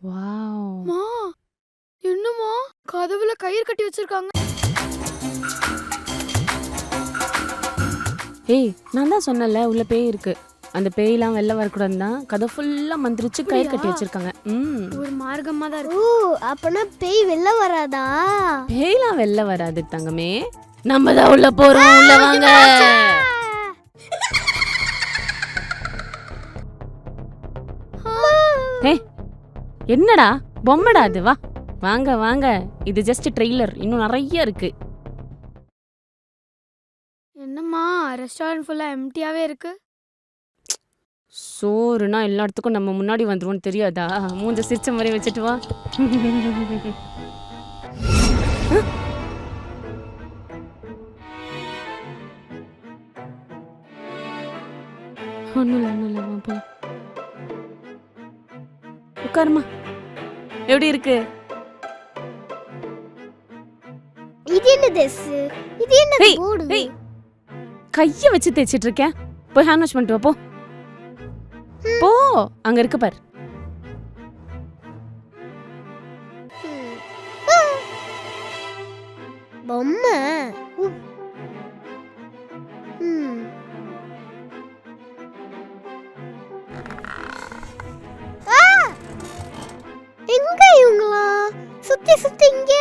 Wow! மா என்னமா கதவுல கயிறு கட்டி வச்சிருக்காங்க. ஏய், நான் தான் சொன்னேன்ல உள்ள பேய் இருக்கு. அந்த பேய்லாம் வெளில வரக்கூடாதுன்னு தான் கதவு ஃபுல்லா மந்திரிச்சு கயிறு கட்டி வச்சிருக்காங்க. ஒரு மார்க்கமா தான் ஓ இருக்கு. அப்பனா பேய் வெளில வராதா? பேய்லாம் வெளில வராது தங்கமே. நம்ம தான் உள்ள போறோம். உள்ள வாங்க. ஏய், என்னடா பொம்மடா அது? வா வாங்க வாங்க. இது ஜஸ்ட் ட்ரெய்லர். இன்னும் நிறைய இருக்கு. என்னம்மா ரெஸ்டாரண்ட் ஃபுல்லா எம்டியாவே இருக்கு. சோறுனா எல்லா இடத்துக்கும் நம்ம முன்னாடி வந்துருவோம்னு தெரியாதா? மூஞ்ச சிரிச்ச மாதிரி வச்சுட்டு வா. ஒன்றும் இல்லை வா போலாம். உட்காருமா. எப்படி இருக்கு? இது என்ன this? இது என்ன ஏய், போடு? ஏய், கைய வச்சு தேய்ச்சிட்டு இருக்கேன். போய் ஹேண்ட் வாஷ் பண்ணிட்டு வா போ. போ, அங்க இருக்கு பாரு. பொம்மை. எங்க இவங்களா? சுத்தி சுத்தி இங்கே